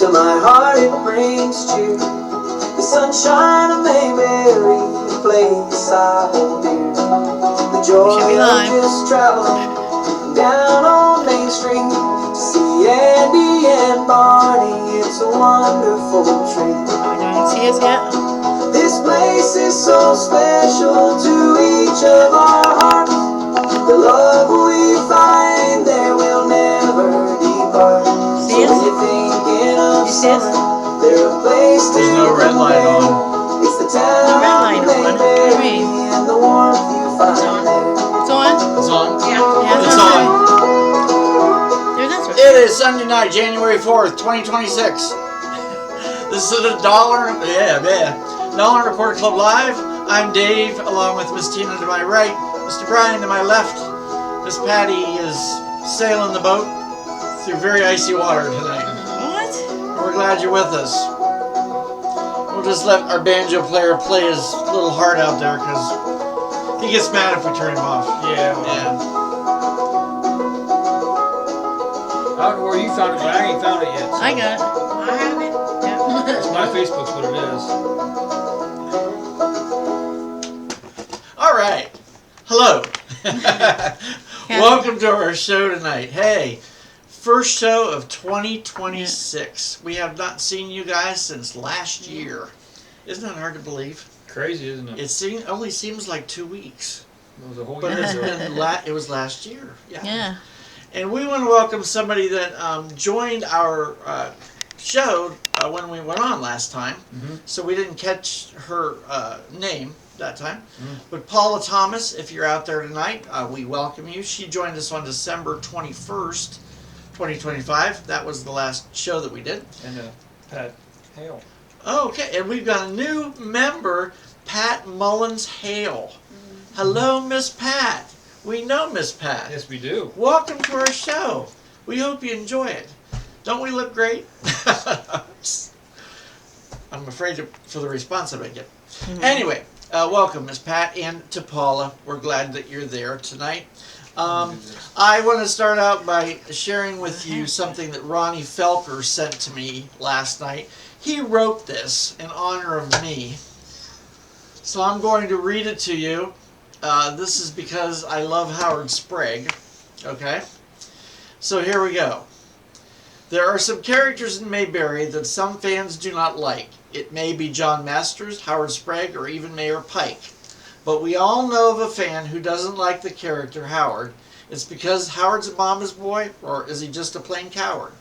To my heart it brings cheer. The sunshine of Mayberry, the place I hold dear. The joy of just traveling down on Main Street to see Andy and Barney. It's a wonderful treat. Oh, you don't see us yet? This place is so special to each of our hearts. The love we find there will never depart. See us? So you're thinking of You see us? summer, they're a place to There's no red light on. It's the town No red light on. What do you mean? and the warmth you find there. It's on? It's on? Yeah, It's that's on. right. There's this one. It is Sunday night, January 4th, 2026. This is a $1 Reporter Club Live. I'm Dave, along with Miss Tina to my right, Mr. Brian to my left. Miss Patty is sailing the boat through very icy water tonight. What? We're glad you're with us. We'll just let our banjo player play his little heart out there because he gets mad if we turn him off. Yeah, well, Yeah. I don't know where you found it, but I ain't found it yet. So. I got it. I have it. Yeah. It's my Facebook's what it is. All right. Hello. Welcome to our show tonight. Hey, first show of 2026. We have not seen you guys since last year. Isn't that hard to believe? Crazy, isn't it? It only seems like 2 weeks, It was a whole but year it's ago. been it was last year. Yeah. And we want to welcome somebody that joined our show when we went on last time. Mhm. So we didn't catch her name that time. But Paula Thomas, if you're out there tonight, we welcome you. She joined us on December 21st, 2025. That was the last show that we did. And Pat Hale. Okay, and we've got a new member, Pat Mullins Hale. Hello, Miss Pat. We know Miss Pat. Yes, we do. Welcome to our show. We hope you enjoy it. Don't we look great? I'm afraid for the response that I get. Anyway, welcome, Miss Pat, and to Paula. We're glad that you're there tonight. I want to start out by sharing with you something that Ronnie Felker sent to me last night. He wrote this in honor of me. So I'm going to read it to you. This is because I love Howard Sprague. Okay? So here we go. There are some characters in Mayberry that some fans do not like. It may be John Masters, Howard Sprague, or even Mayor Pike. But we all know of a fan who doesn't like the character Howard. It's because Howard's a mama's boy, or is he just a plain coward?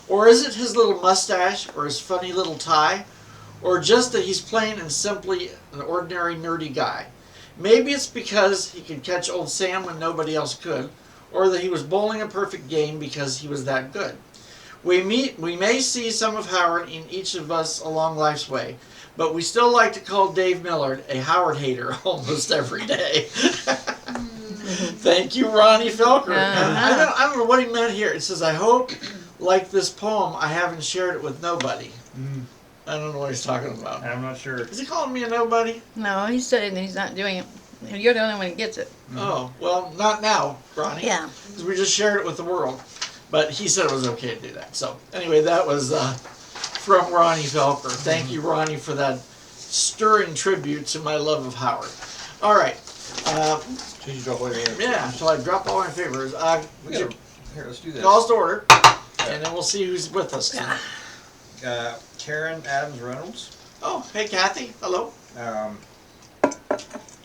Or is it his little mustache, or his funny little tie, or just that he's plain and simply an ordinary nerdy guy? Maybe it's because he could catch old Sam when nobody else could, or that he was bowling a perfect game because he was that good. We may see some of Howard in each of us along life's way, but we still like to call Dave Millard a Howard hater almost every day. Thank you, Ronnie Felker. I don't know what he meant here. It says, I hope, like this poem, I haven't shared it with nobody. I don't know what he's talking about. I'm not sure. Is he calling me a nobody? No, he's saying he's not doing it. You're the only one who gets it. Oh, well, not now, Ronnie. Yeah. Because we just shared it with the world. But he said it was okay to do that. So, anyway, that was from Ronnie Felker. Thank you, Ronnie, for that stirring tribute to my love of Howard. All right. Should you drop all your hands? Yeah, shall I drop all my favors? Here, let's do this. Calls to order, and then we'll see who's with us tonight. Karen Adams Reynolds. Oh, hey, Kathy. Hello.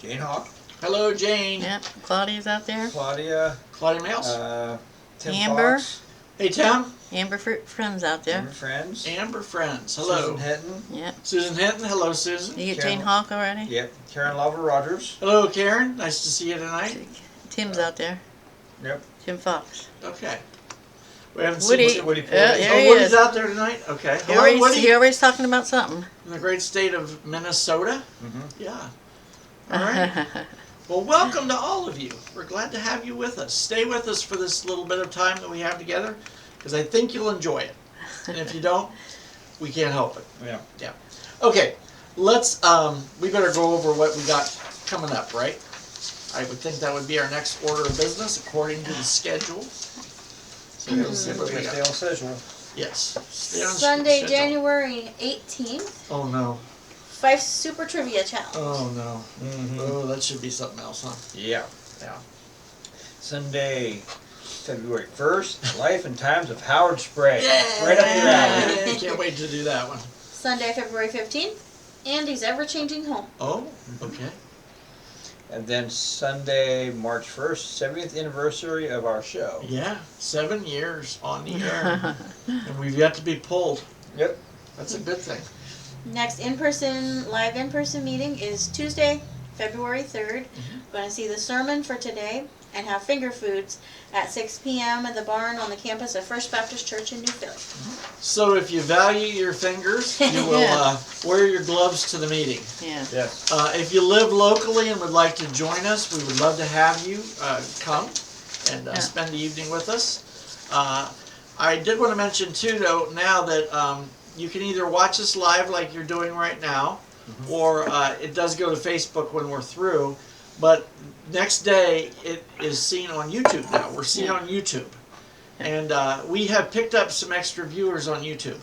Jane Hawk. Hello, Jane. Yep. Claudia's out there. Claudia. Claudia Males. Tim Amber. Fox. Hey, Tim. Amber Friends out there. Amber Friends. Amber Friends. Hello. Susan Hinton. Yep. Susan Hinton. Hello, Susan. You get Karen. Jane Hawk already? Yep. Karen Lava Rogers. Hello, Karen. Nice to see you tonight. Tim's out there. Yep. Tim Fox. Okay. We haven't Woody. seen Woody Yeah, Porter. there he Woody's is. out there tonight? Okay. He Hello, always, Woody. he always talking about something. In the great state of Minnesota? Mm-hmm. Yeah. All right. Well, welcome to all of you. We're glad to have you with us. Stay with us for this little bit of time that we have together, because I think you'll enjoy it. And if you don't, we can't help it. Yeah. Yeah. Okay. Let's, we better go over what we got coming up, right? I would think that would be our next order of business according to the schedule. So we'll see what we Stay got. on schedule. Yes. Stay on Sunday, schedule. January 18th, Oh no. Fife's Super Trivia Challenge. Oh no. Mm-hmm. Oh, that should be something else, huh? Yeah. Yeah. Sunday, February 1st, Life and Times of Howard Sprague. Right up your alley. Can't wait to do that one. Sunday, February 15th, Andy's Ever-Changing Home. Oh, okay. And then Sunday, March 1st, 70th anniversary of our show. Yeah, 7 years on the air, and we've yet to be pulled. Yep. That's a good thing. Next live in-person meeting is Tuesday, February 3rd. Going to see the sermon for today and have finger foods at 6 p.m. at the barn on the campus of First Baptist Church in New Philly. So if you value your fingers, you will Yeah. wear your gloves to the meeting. Yeah. Yes. If you live locally and would like to join us, we would love to have you come and Yeah. spend the evening with us. I did want to mention too, though, now that you can either watch us live like you're doing right now, or it does go to Facebook when we're through. But next day it is seen on YouTube now. We're seen on YouTube, and we have picked up some extra viewers on YouTube.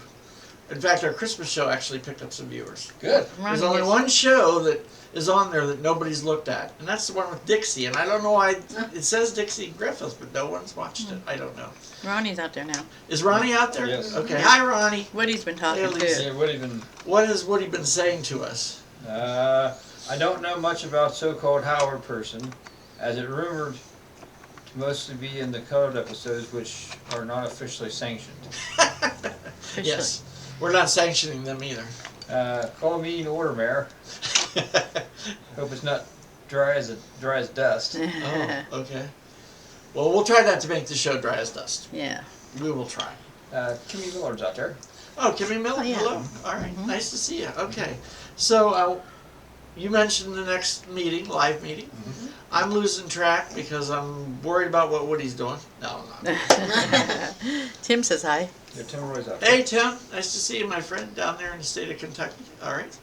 In fact, our Christmas show actually picked up some viewers. Good. There's only one show that is on there that nobody's looked at, and that's the one with Dixie. And I don't know why it says Dixie Griffith, but no one's watched it. I don't know. Ronnie's out there now. Is Ronnie out there? Yes. Okay. Hi, Ronnie. Woody's been talking Hey, Lisa. too. Yeah, what even? What has Woody been saying to us? I don't know much about so-called Howard person, as it rumored to mostly be in the colored episodes, which are not officially sanctioned. Yes. We're not sanctioning them either. Call a meeting to order, Mayor. Hope it's not dry as dust. Oh, okay. Well, we'll try not to make the show dry as dust. Yeah. We will try. Kimmy Millard's out there. Oh, Kimmy Miller, Oh, yeah. hello. All right, nice to see you. Okay, so you mentioned the next meeting, live meeting. I'm losing track because I'm worried about what Woody's doing. No, I'm not. Tim says hi. Yeah, Tim Roy's out there. Hey, Tim, nice to see you, my friend, down there in the state of Kentucky. All right.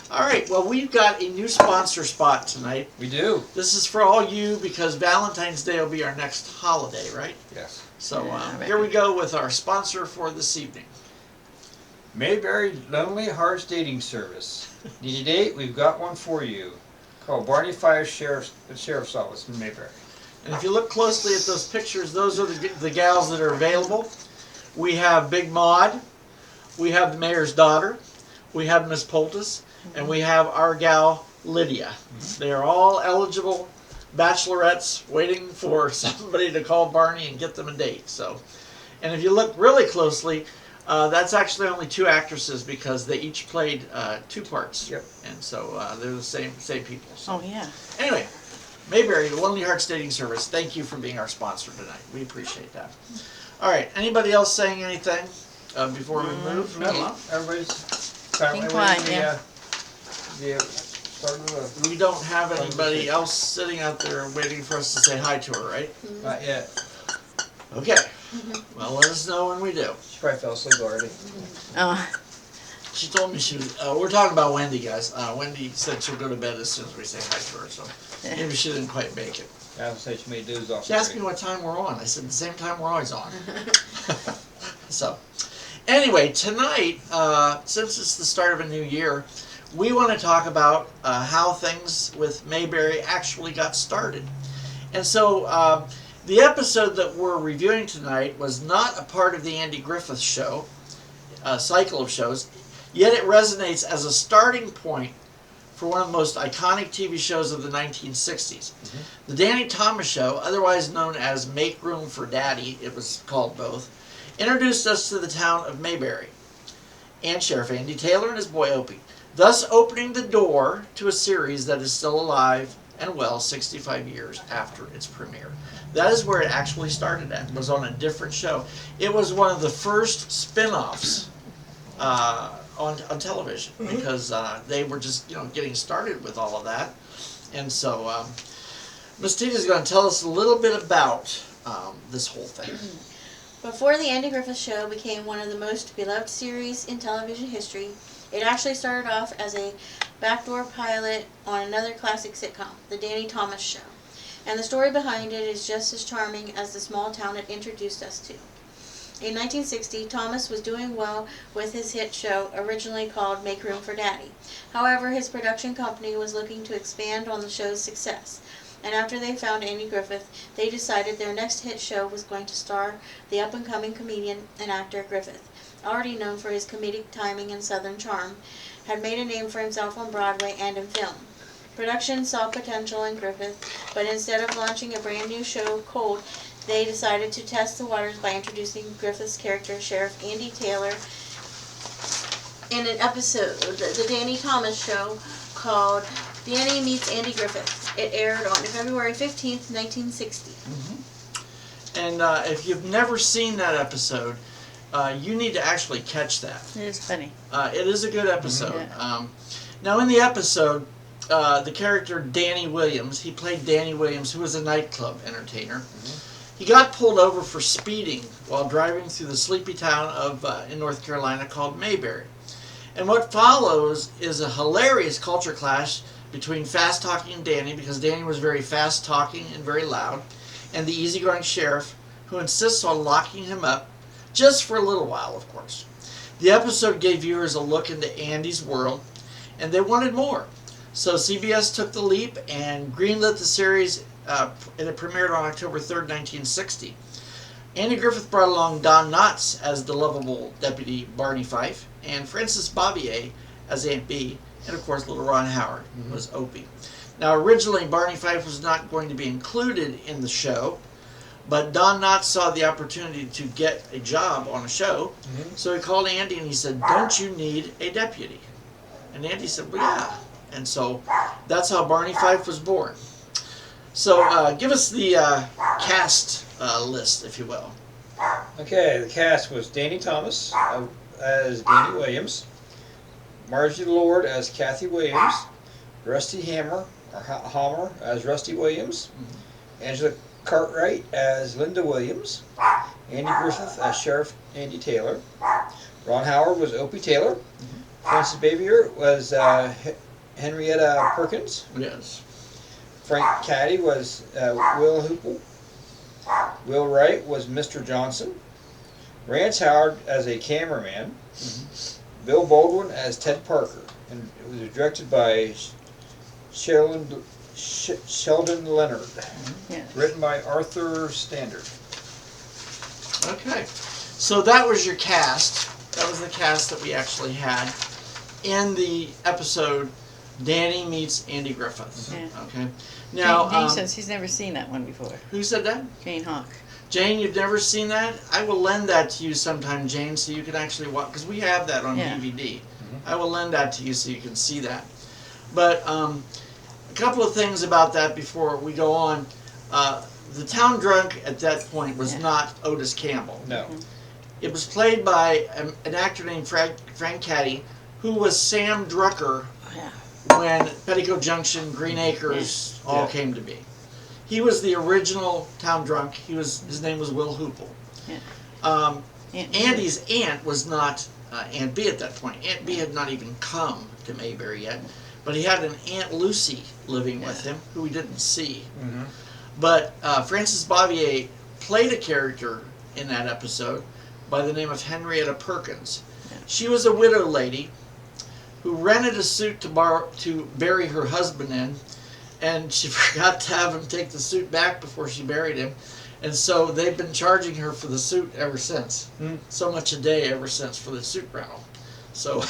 All right, well, we've got a new sponsor spot tonight. We do. This is for all you because Valentine's Day will be our next holiday, right? Yes. So Yeah, here we go with our sponsor for this evening. Mayberry Lonely Hearts Dating Service. Need a date? We've got one for you. Call Barney Fire Sheriff's Office in Mayberry. And if you look closely at those pictures, those are the gals that are available. We have Big Maud, we have the mayor's daughter, we have Miss Poultice, and we have our gal Lydia. They are all eligible bachelorettes waiting for somebody to call Barney and get them a date. So, and if you look really closely, that's actually only two actresses because they each played two parts. Yep. And so they're the same people. So. Oh yeah. Anyway, Mayberry, the Lonely Hearts Dating Service, thank you for being our sponsor tonight. We appreciate that. All right, anybody else saying anything before we move? No, everybody's apparently quiet, waiting yeah. the start of the... We don't have anybody else sitting out there waiting for us to say hi to her, right? Not yet. Okay. Well, let us know when we do. She probably fell asleep already. Oh, She told me she was, we're talking about Wendy, guys. Wendy said she'll go to bed as soon as we say hi to her, so maybe she didn't quite make it. I would say she made doze off. She asked me what time we're on. I said the same time we're always on. So, anyway, tonight, since it's the start of a new year, we want to talk about how things with Mayberry actually got started. And so, the episode that we're reviewing tonight was not a part of the Andy Griffith Show, cycle of shows, yet it resonates as a starting point for one of the most iconic TV shows of the 1960s. The Danny Thomas Show, otherwise known as Make Room for Daddy, it was called both, introduced us to the town of Mayberry and Sheriff Andy Taylor and his boy Opie, thus opening the door to a series that is still alive and well 65 years after its premiere. That is where it actually started at, was on a different show. It was one of the first spin-offs on television because they were just getting started with all of that. And so Miss Tina's going to tell us a little bit about this whole thing. Before the Andy Griffith Show became one of the most beloved series in television history, it actually started off as a backdoor pilot on another classic sitcom, The Danny Thomas Show. And the story behind it is just as charming as the small town it introduced us to. In 1960, Thomas was doing well with his hit show, originally called Make Room for Daddy. However, his production company was looking to expand on the show's success, and after they found Andy Griffith, they decided their next hit show was going to star the up-and-coming comedian and actor Griffith, already known for his comedic timing and southern charm, had made a name for himself on Broadway and in film. Production saw potential in Griffith, but instead of launching a brand new show cold, they decided to test the waters by introducing Griffith's character, Sheriff Andy Taylor, in an episode, the Danny Thomas Show, called Danny Meets Andy Griffith. It aired on February 15th, 1960. And if you've never seen that episode, you need to actually catch that. It is funny. It is a good episode. Yeah. Now, in the episode, the character Danny Williams, he played Danny Williams, who was a nightclub entertainer. He got pulled over for speeding while driving through the sleepy town of in North Carolina called Mayberry. And what follows is a hilarious culture clash between fast-talking Danny, because Danny was very fast-talking and very loud, and the easygoing sheriff, who insists on locking him up, just for a little while, of course. The episode gave viewers a look into Andy's world, and they wanted more. So CBS took the leap and greenlit the series, and it premiered on October 3rd, 1960. Andy Griffith brought along Don Knotts as the lovable deputy Barney Fife, and Frances Bobbier as Aunt Bee, and of course little Ron Howard was Opie. Now originally Barney Fife was not going to be included in the show, but Don Knotts saw the opportunity to get a job on a show, so he called Andy and he said, "Don't you need a deputy?" And Andy said, "Well, yeah." And so that's how Barney Fife was born. So give us the cast list, if you will. Okay, the cast was Danny Thomas as Danny Williams, Margie Lord as Kathy Williams, Rusty Hammer as Rusty Williams, Angela Cartwright as Linda Williams, Andy Griffith as Sheriff Andy Taylor, Ron Howard was Opie Taylor, Frances Bavier was Henrietta Perkins, Yes. Frank Caddy was Will Hoople, Will Wright was Mr. Johnson, Rance Howard as a cameraman, Bill Baldwin as Ted Parker, and it was directed by Sheldon Leonard, Yeah. written by Arthur Standard. Okay. So that was your cast. That was the cast that we actually had in the episode Danny Meets Andy Griffith. Yeah. Okay. Now, Jane says he's never seen that one before. who said that? Jane Hawk. Jane, you've never seen that? I will lend that to you sometime, Jane, so you can actually watch, because we have that on Yeah. DVD. I will lend that to you so you can see that. But a couple of things about that before we go on. The town drunk at that point was Yeah. not Otis Campbell. No. It was played by an actor named Frank Caddy, who was Sam Drucker Yeah. when Petticoat Junction, Green Acres all Yeah. came to be. He was the original town drunk. His name was Will Hoople. Yeah. Andy's aunt was not Aunt Bee at that point. Aunt Bee had not even come to Mayberry yet, but he had an Aunt Lucy living with him who we didn't see. But Frances Bobbier played a character in that episode by the name of Henrietta Perkins. She was a widow lady who rented a suit to bury her husband in, and she forgot to have him take the suit back before she buried him, and so they've been charging her for the suit ever since. So much a day ever since for the suit rental. So,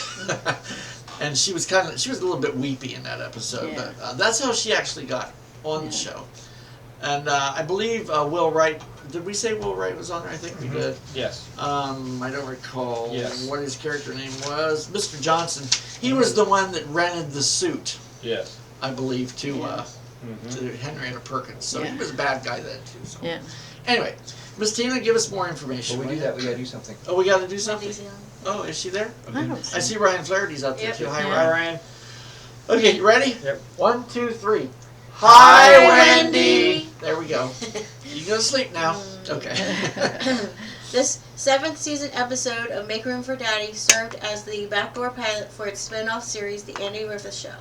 and she was a little bit weepy in that episode, Yeah. but that's how she actually got on the show. And I believe Will Wright. Did we say Will Wright was on there? I think we did. Yes. I don't recall Yes. what his character name was. Mr. Johnson. He was the one that rented the suit, Yes. I believe, to Henrietta Perkins. So he Yeah. was a bad guy then too. So. Yeah. Anyway, Miss Tina, give us more information. When we do that, we gotta do something. Oh, we got to do something. Lindsay Oh, is she there? I don't I see Ryan Flaherty's out there Yep. too. Hi, Yeah. Ryan. Hi, Ryan. Okay, you ready? Yep. 1, 2, 3. Hi, Wendy. There we go. You go to sleep now. Okay. This 7th season episode of Make Room for Daddy served as the backdoor pilot for its spin-off series, The Andy Griffith Show.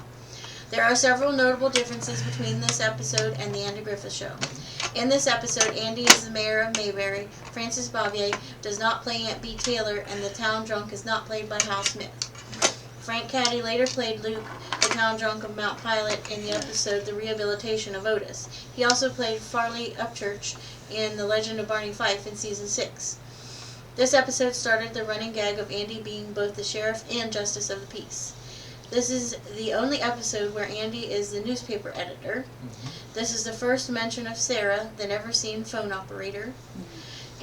There are several notable differences between this episode and the Andy Griffith Show. In this episode, Andy is the mayor of Mayberry, Frances Bavier does not play Aunt B. Taylor, and the town drunk is not played by Hal Smith. Frank Caddy later played Luke, the town drunk of Mount Pilot, in the episode The Rehabilitation of Otis. He also played Farley Upchurch in The Legend of Barney Fife in Season 6. This episode started the running gag of Andy being both the sheriff and justice of the peace. This is the only episode where Andy is the newspaper editor. This is the first mention of Sarah, the never-seen phone operator.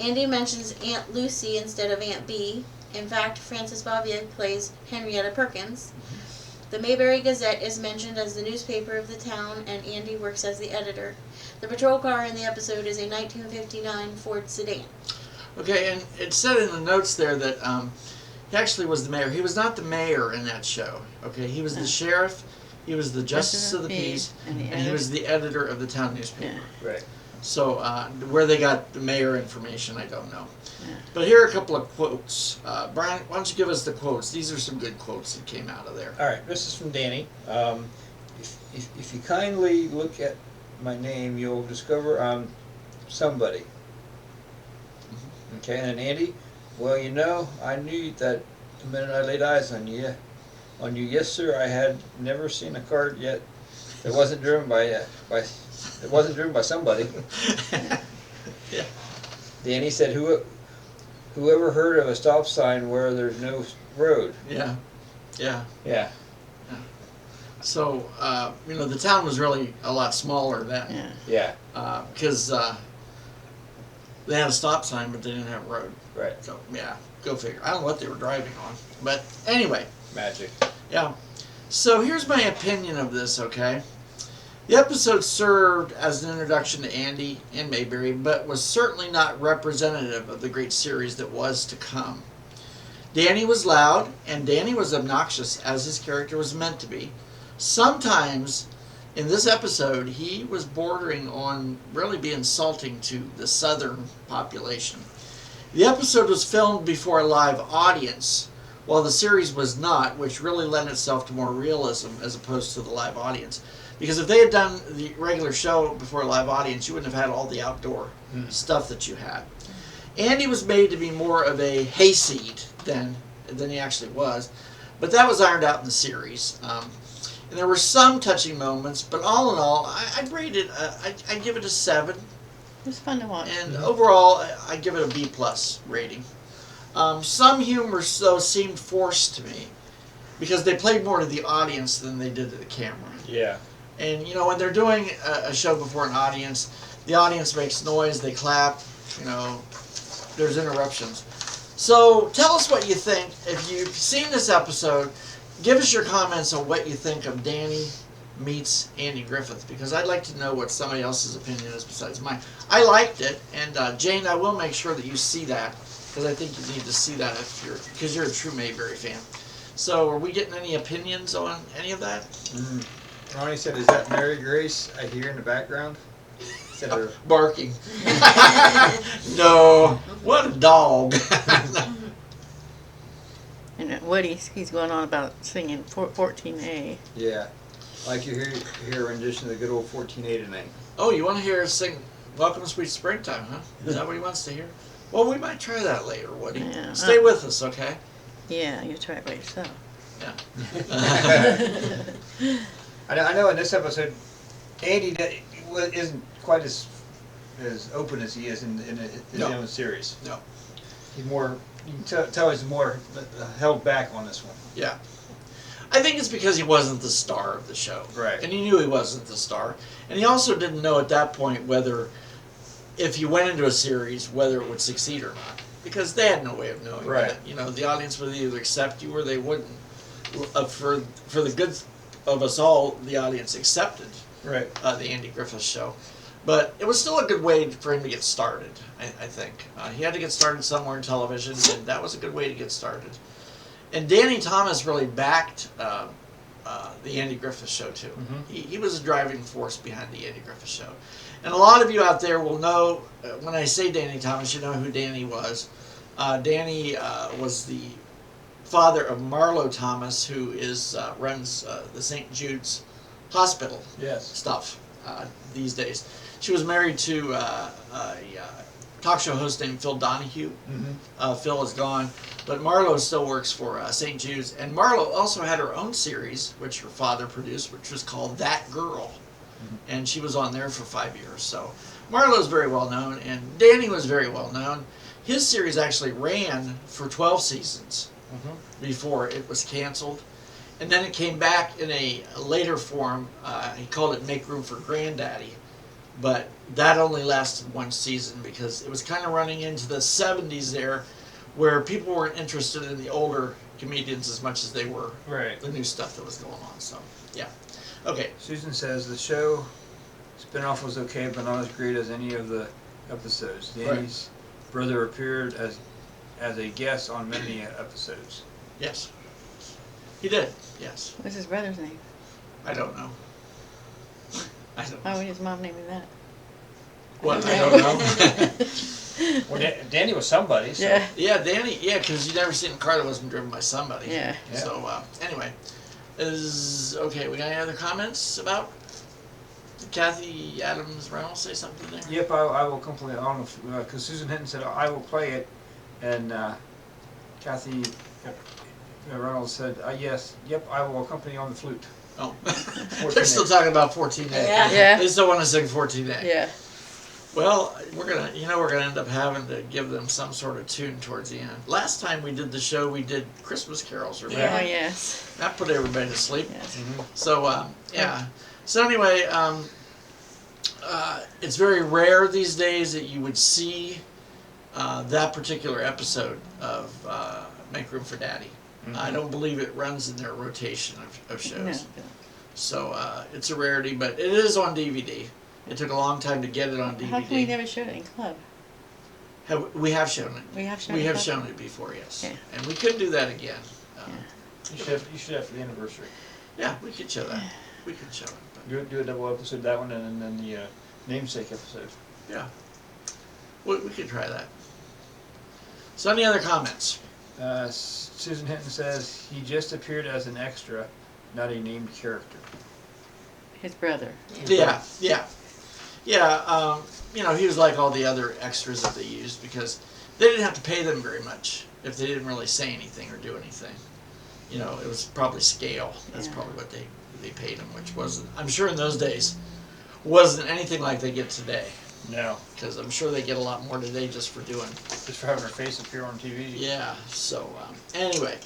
Andy mentions Aunt Lucy instead of Aunt B. In fact, Frances Bavier plays Henrietta Perkins. The Mayberry Gazette is mentioned as the newspaper of the town, and Andy works as the editor. The patrol car in the episode is a 1959 Ford sedan. Okay, and it said in the notes there that he actually was the mayor. He was not the mayor in that show. Okay, he was the sheriff, he was the justice of the peace, and he was the editor of the town newspaper. Yeah. Right. So where they got the mayor information, I don't know. Yeah. But here are a couple of quotes. Brian, why don't you give us the quotes? These are some good quotes that came out of there. All right, this is from Danny. If you kindly look at my name, you'll discover I'm somebody. Okay, and then Andy, well, you know, I knew that the minute I laid eyes on you. Yes, sir. I had never seen a card yet that wasn't driven by somebody. Yeah. Danny said, "Whoever heard of a stop sign where there's no road?" Yeah. Yeah. Yeah. So, the town was really a lot smaller then. Yeah. Yeah. Because they had a stop sign, but they didn't have a road. Right. So, yeah, go figure. I don't know what they were driving on. But anyway, Magic. yeah. So here's my opinion of this, okay? The episode served as an introduction to Andy and Mayberry, but was certainly not representative of the great series that was to come. Danny was loud, and Danny was obnoxious, as his character was meant to be. Sometimes, in this episode, he was bordering on really being insulting to the southern population. The episode was filmed before a live audience, while the series was not, which really lent itself to more realism as opposed to the live audience. Because if they had done the regular show before a live audience, you wouldn't have had all the outdoor stuff that you had. Andy was made to be more of a hayseed than he actually was, but that was ironed out in the series. And there were some touching moments, but all in all, I'd rate it. I'd give it a 7. It was fun to watch. And overall, I give it a B+ rating. Some humor, though, seemed forced to me because they played more to the audience than they did to the camera. Yeah. And, when they're doing a show before an audience, the audience makes noise, they clap, there's interruptions. So tell us what you think. If you've seen this episode, give us your comments on what you think of Danny meets Andy Griffith, because I'd like to know what somebody else's opinion is besides mine. I liked it, and Jane, I will make sure that you see that, because I think you need to see that because you're a true Mayberry fan. So, are we getting any opinions on any of that? Ronnie said, "Is that Mary Grace I hear in the background?" Said her. Barking. No, what a dog. And Woody, he's going on about singing 14A. Yeah, like you hear a rendition of the good old 14A tonight. Oh, you want to hear us sing "Welcome to Sweet Springtime," huh? Is that what he wants to hear? Well, we might try that later, Woody. Yeah. Stay with us, okay? Yeah, you try it by yourself. Yeah. I know in this episode, Andy isn't quite as open as he is in his No. own series. No. He's more. You can tell he's more held back on this one. Yeah. I think it's because he wasn't the star of the show. Right. And he knew he wasn't the star. And he also didn't know at that point whether, if you went into a series, whether it would succeed or not. Because they had no way of knowing. Right. That. The audience would either accept you or they wouldn't. For the good of us all, the audience accepted Right. the Andy Griffith Show. But it was still a good way for him to get started, I think. He had to get started somewhere in television, and that was a good way to get started. And Danny Thomas really backed the Andy Griffith Show, too. Mm-hmm. He was a driving force behind the Andy Griffith Show. And a lot of you out there will know, when I say Danny Thomas, you know who Danny was. Danny was the father of Marlo Thomas, who runs the St. Jude's hospital Yes. stuff these days. She was married to a talk show host named Phil Donahue. Mm-hmm. Phil is gone, but Marlo still works for St. Jude's. And Marlo also had her own series, which her father produced, which was called That Girl. And she was on there for 5 years. So Marlo's very well known, and Danny was very well known. His series actually ran for 12 seasons before it was canceled. And then it came back in a later form. He called it Make Room for Granddaddy. But that only lasted one season because it was kind of running into the 70s there, where people weren't interested in the older comedians as much as they were Right. the new stuff that was going on. So, yeah. Okay. Susan says the show spinoff was okay, but not as great as any of the episodes. Danny's brother appeared as a guest on many episodes. Yes. He did. Yes. What's his brother's name? I don't know. I don't know. Why would his mom name him that? What? I don't know. Well, Danny was somebody. So. Yeah. Yeah, Danny. Yeah, because you never seen a car that wasn't driven by somebody. Yeah. So anyway, okay. We got any other comments about Kathy Adams Reynolds? Say something there. Yep, I will complete on because Susan Hinton said I will play it, and Kathy Reynolds said yes. Yep, I will accompany on the flute. Oh, they're still talking about 14A. Yeah. Yeah. They still want to sing 14A. Yeah. Well, we're gonna end up having to give them some sort of tune towards the end. Last time we did the show, we did Christmas carols. Remember? Oh, yes. That put everybody to sleep. Yes. So yeah. So anyway, it's very rare these days that you would see that particular episode of Make Room for Daddy. I don't believe it runs in their rotation of shows. No. So it's a rarity, but it is on DVD. It took a long time to get it on DVD. How come we never showed it in club? We have shown it. We have shown We it. have in club? shown it before, yes. Yeah. And we could do that again. You should have for the anniversary. Yeah, we could show that. We could show it. But Do a double episode of that one and then the namesake episode. yeah, we could try that. So any other comments? Susan Hinton says he just appeared as an extra, not a named character. His brother. Yeah. He was like all the other extras that they used because they didn't have to pay them very much if they didn't really say anything or do anything. It was probably scale. That's Yeah. probably what they paid them, which wasn't, I'm sure in those days, wasn't anything like they get today. No, Because I'm sure they get a lot more today just for doing. just for having her face appear on TV. Yeah, so anyway.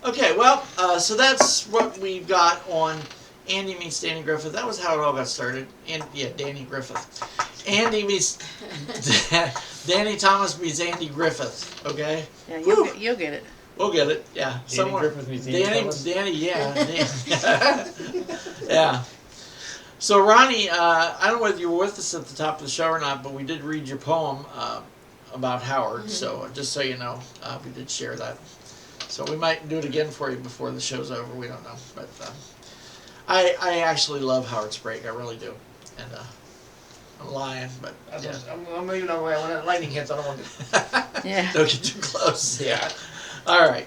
Okay, well, so that's what we've got on Andy Meets Danny Griffith. That was how it all got started. And yeah, Danny Griffith. Andy meets Danny Thomas meets Andy Griffith. Okay, Yeah, Woo. you'll get it. we'll get it. Yeah, somewhere. Griffith meets Danny Thomas? Yeah, Danny. Yeah. So Ronnie, I don't know whether you were with us at the top of the show or not, but we did read your poem about Howard. So just so you know, we did share that. So we might do it again for you before the show's over. We don't know, but I actually love Howard Sprague. I really do, and I'm lying, but yeah. I'm leaving on when that lightning hits. I don't want to. Yeah. Don't get too close. Yeah. All right.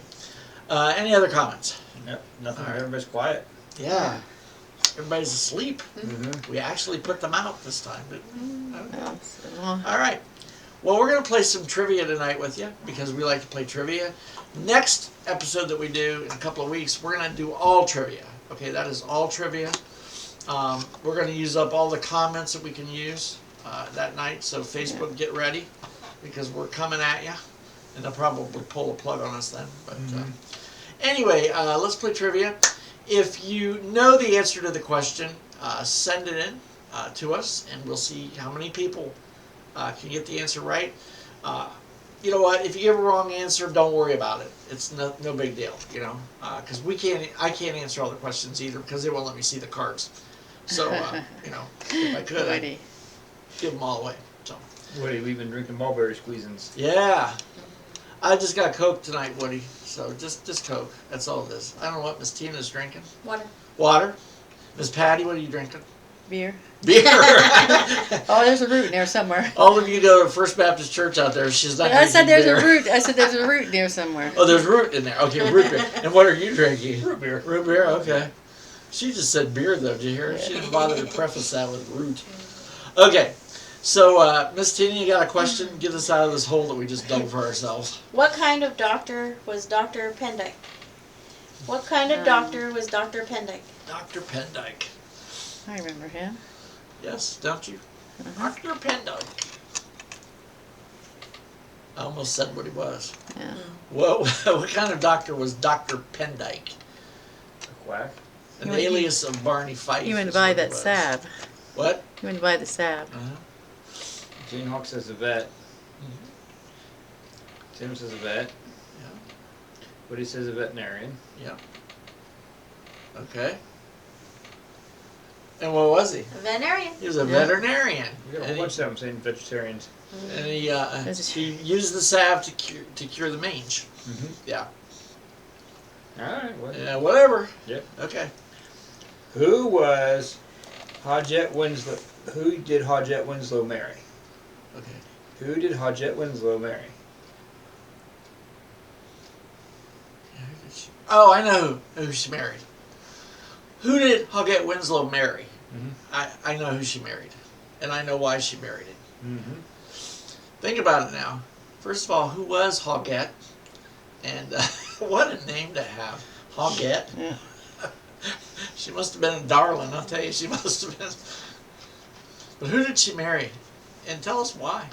Any other comments? Nope, nothing. All right. Everybody's quiet. Yeah. Everybody's asleep. Mm-hmm. We actually put them out this time, but Oh, so- all right. Well, we're going to play some trivia tonight with you because we like to play trivia. Next episode that we do in a couple of weeks, we're going to do all trivia. Okay, that is all trivia. We're going to use up all the comments that we can use that night. So Facebook, get ready because we're coming at you. And they'll probably pull a plug on us then. But anyway, let's play trivia. If you know the answer to the question, send it in to us, and we'll see how many people can get the answer right. You know what? If you give a wrong answer, don't worry about it. It's no big deal, because I can't answer all the questions either because they won't let me see the cards. So, if I could, I'd give them all away. So, Woody, we've been drinking mulberry squeezins. yeah. I just got Coke tonight, Woody. So just Coke. That's all it is. I don't know what Miss Tina's drinking. Water. Water. Miss Patty, what are you drinking? Beer. Beer. Oh, there's a root in there somewhere. All of you go to First Baptist Church out there. She's not I said drinking there's beer. a root. I said there's a root there somewhere. Oh, there's root in there. Okay, root beer. And what are you drinking? Root beer. Root beer. Okay. She just said beer, though. Did you hear her? She didn't bother to preface that with root. Okay. So, Miss Tina, you got a question? Get us out of this hole that we just dug for ourselves. What kind of doctor was Dr. Pendyke? What kind of doctor was Dr. Pendyke? Dr. Pendyke. I remember him. Yes, don't you? Dr. Pendyke. I almost said what he was. Yeah. Well, what kind of doctor was Dr. Pendyke? Quack. An You went- alias of Barney Fife. You went is to buy what he that was. salve. What? You went to buy the salve. Uh-huh. Gene Hawk says a vet. Tim says a vet. Yeah. Woody says a veterinarian. Okay. And what was he? A veterinarian. He was a Yeah. veterinarian. We got a And whole bunch of them saying vegetarians. he used the salve to cure the mange. Mm-hmm. Yeah. Alright, well. Yeah, whatever. Yep. Okay. Who was Hodgette Winslow? Who did Hodgette Winslow marry? Okay. Who did Hodgette Winslow marry? Oh, I know who she married. Who did Hoggett Winslow marry? I know who she married. And I know why she married him. Mm-hmm. Think about it now. First of all, who was Hoggett? And what a name to have. Hoggett. Yeah. She must have been a darling, I'll tell you. She must have been. But who did she marry? And tell us why.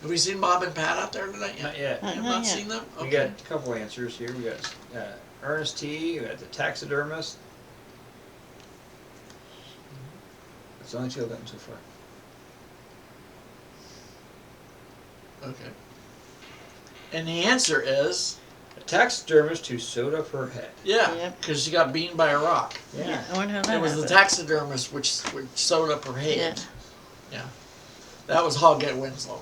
Have we seen Bob and Pat out there tonight yet? Not yet. You have Not not yet. seen them? We got a couple answers here. We got Ernest T. We got the taxidermist. That's the only two I've gotten so far. Okay. And the answer is, A taxidermist who sewed up her head. yeah, Yep. because she got beaten by a rock. Yeah. I wonder how that It was the happened. taxidermist which sewed up her head. Yeah. That was Hoggett Winslow.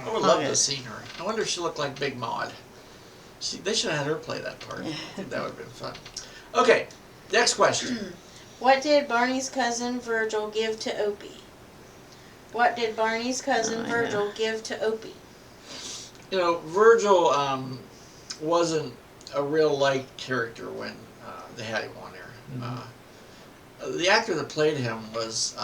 I would love to have Hoggett. seen her. I wonder if she looked like Big Maud. They should have had her play that part. Yeah. I think that would have been fun. Okay, next question. What did Barney's cousin Virgil give to Opie? What did Barney's cousin Oh, yeah. Virgil give to Opie? You know, Virgil wasn't a real life character when they had him on there. The actor that played him was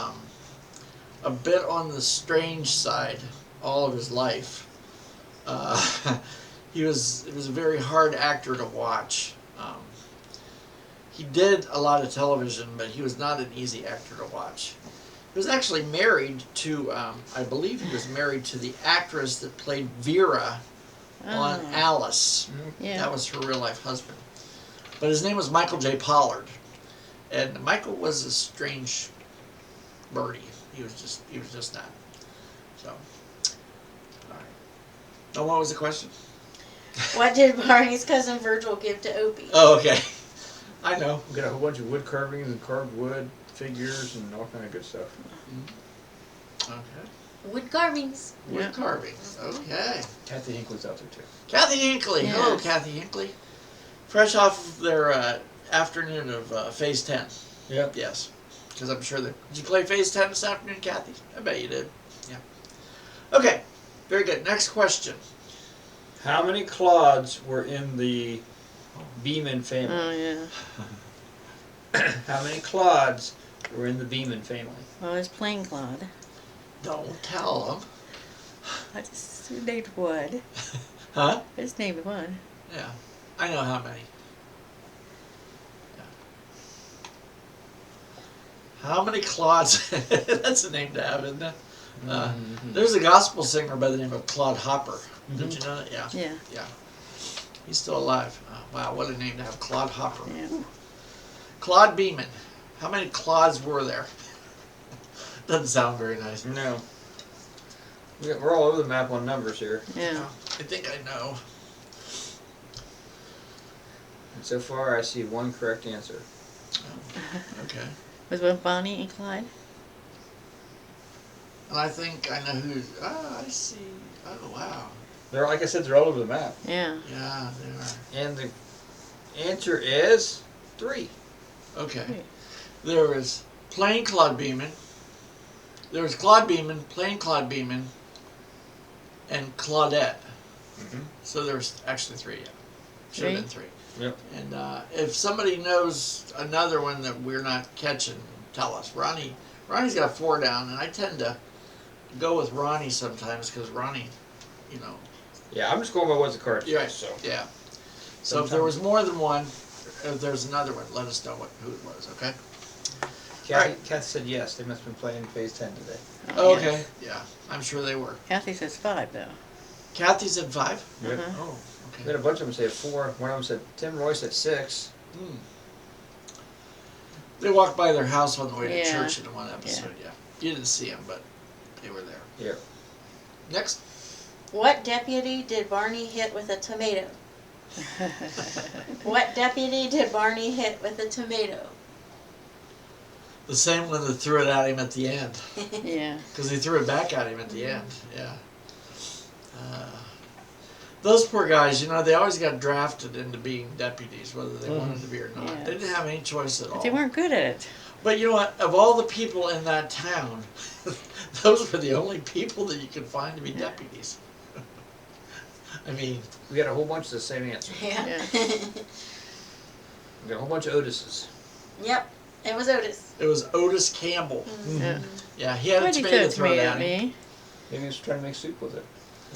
a bit on the strange side all of his life. It was a very hard actor to watch. He did a lot of television, but he was not an easy actor to watch. He was actually married to, I believe he was married to the actress that played Vera on Oh. Alice. Yeah. That was her real life husband. But his name was Michael J. Pollard. And Michael was a strange birdie. He was just that. So, all right. Now, what was the question? What did Barney's cousin Virgil give to Opie? Oh, okay. I know. We got a whole bunch of wood carvings and carved wood figures and all kind of good stuff. Okay. Wood carvings. Wood Yeah. carvings. Okay. Kathy Hinkle's out there too. Kathy Hinckley. Yeah. Hello, Kathy Hinckley. Fresh off of their afternoon of Phase 10. Yep. Yes. Because I'm sure that. Did you play Phase 10 this afternoon, Kathy? I bet you did. Yeah. Okay. Very good. Next question. How many Claudes were in the Beeman family? Oh, yeah. How many Claudes were in the Beeman family? Well, it's plain Claude. Don't tell them. I just named one. Huh? I just named one. Yeah. I know how many. Yeah. How many Claudes? That's a name to have, isn't it? There's a gospel singer by the name of Claude Hopper. Did you know that? Yeah. Yeah. Yeah. He's still alive. Wow, what a name to have, Claude Hopper. Yeah. Claude Beeman. How many Claudes were there? Doesn't sound very nice. No. We're all over the map on numbers here. Yeah. I think I know. And so far I see one correct answer. Okay. Was one Bonnie and Clyde? And I think I know who. Oh, I see. Oh, wow. They're, like I said, they're all over the map. Yeah. Yeah, they are. And the answer is 3. Okay. Great. There was plain Claude Beeman. There was Claude Beeman, plain Claude Beeman, and Claudette. Mhm. So there was actually 3. Yeah. Should have been 3. Yep. And if somebody knows another one that we're not catching, tell us. Ronnie's got 4 down, and I tend to go with Ronnie sometimes because Ronnie, you know. Yeah, I'm just going by what the card Yeah. says. So. Yeah. So if there was more than one, if there's another one, let us know who it was, okay? Kathy said yes. They must have been playing phase 10 today. Oh, Okay. yes. Yeah, I'm sure they were. Kathy says 5 though. Kathy said 5? Yep. Uh-huh. Oh, We had okay. a bunch of them say 4. One of them said Tim Roy said 6. Hmm. They walked by their house on the way to Yeah. church in one episode, yeah. You didn't see them, but they were there. Yep. Next. What deputy did Barney hit with a tomato? What deputy did Barney hit with a tomato? The same one that threw it at him at the end. Yeah. Because he threw it back at him at the end, yeah. Those poor guys, you know, they always got drafted into being deputies, whether they wanted to be or not. Yes. They didn't have any choice at all. But they weren't good at it. But you know what? Of all the people in that town, those were the only people that you could find to be deputies. I mean, We got a whole bunch of the same answer. Yeah. Yeah. We got a whole bunch of Otises. Yep, it was Otis. it was Otis Campbell. Yeah. Yeah, he had a Why'd you tomato throw thrown tomato at at him. me? Maybe he was trying to make soup with it.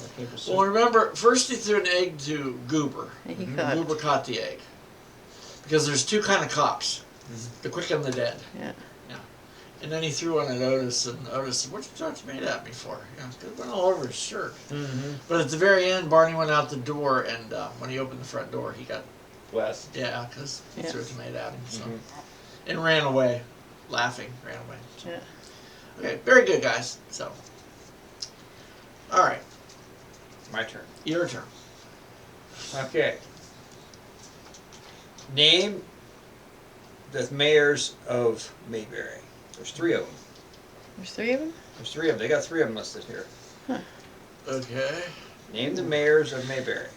Like maple soup. Well, remember, first he threw an egg to Goober. And he Mhm. caught Goober it. caught the egg. Because there's 2 kind of cops. The quick and the dead. Yeah. And then he threw one at Otis, and Otis said, "What'd you throw tomato at me for?" You know, it went all over his shirt. Mm-hmm. But at the very end, Barney went out the door, and when he opened the front door, he got, Bless. yeah, because he Yes. threw a tomato at him. So. Mhm. And ran away, laughing, ran away. So. Yeah. Okay, very good, guys. So, all right, My turn. your turn. Okay. Name the mayors of Mayberry. There's 3 of them. There's 3 of them? There's 3 of them. They got 3 of them listed here. Okay. Name the mayors of Mayberry.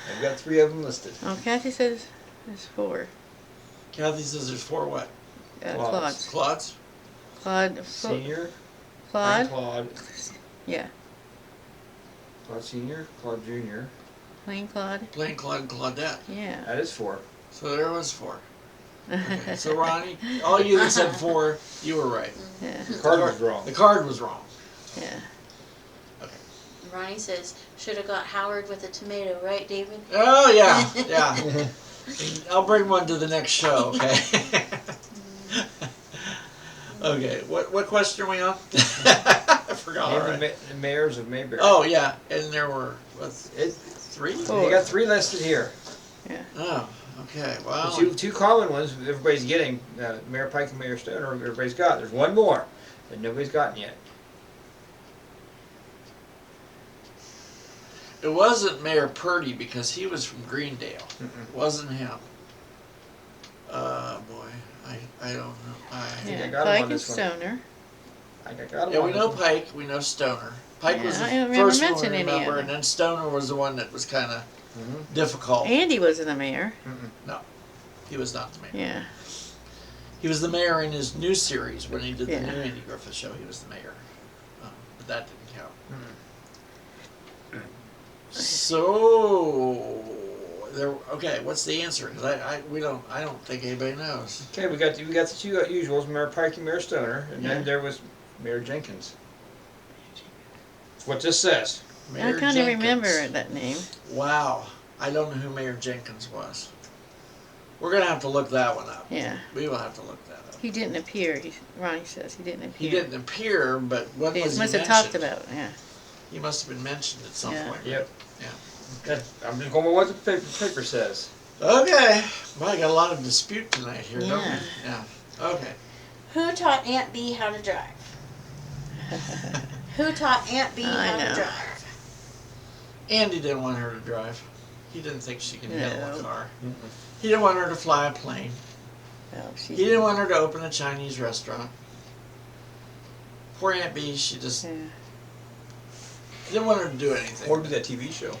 They've got 3 of them listed. Oh, Kathy says there's 4. Kathy says there's 4 what? Claude's. Claudes? Claude. Senior, Claude. Claude, Yeah. Claude Senior, Claude Junior. Plain Claude. Plain Claude and Claudette. Yeah. That is 4. So there was 4. Okay. So Ronnie, all you that said 4, you were right. Yeah. The card was wrong. The card was wrong. Yeah. Ronnie says, should have got Howard with a tomato, right, David? Oh yeah, yeah. I'll bring one to the next show. Okay. Okay. What question are we on? I forgot Name already. the mayors of Mayberry. Oh yeah, and there were what, 3? They got 3 listed here. Oh, okay. Wow. Two common ones everybody's getting. Mayor Pike and Mayor Stoner, everybody's got. There's one more that nobody's gotten yet. It wasn't Mayor Purdy because he was from Greendale. Mm-mm. It wasn't him. Boy, I don't know. think I Yeah. got him Pike on and this one. Stoner. I got 'em Yeah, on we this know one. Pike. We know Stoner. Pike was Yeah, the I don't remember first one we mentioning any of remember, them. and then Stoner was the one that was kind of Mhm. difficult. Andy wasn't the mayor. He was not the mayor. Yeah. He was the mayor in his new series when he did Yeah. the new Andy Griffith show. He was the mayor, but that didn't count. So there. Okay, what's the answer? Because I don't think anybody knows. Okay, we got the 2 usuals, Mayor Pike and Mayor Stoner, and Yeah. then there was Mayor Jenkins. That's what this says. Mayor I can't Jenkins. remember that name. Wow, I don't know who Mayor Jenkins was. We're gonna have to look that one up. Yeah. We will have to look that up. He didn't appear. Ronnie says he didn't appear. He didn't appear, but when He was he must have mentioned? talked about it. Yeah. He must have been mentioned at some Yeah. point. Yep. Yeah. I'm just going with what the paper says. Okay. Well, I got a lot of dispute tonight here, don't we? Yeah. Yeah. Okay. Who taught Aunt Bee how to drive? Who taught Aunt Bee I how know. to drive? Andy didn't want her to drive. He didn't think she could handle a No. car. He didn't want her to fly a plane. Oh, she. He didn't want her to open a Chinese restaurant. Poor Aunt Bee, she just Yeah. didn't want her to do anything. Or do that TV show.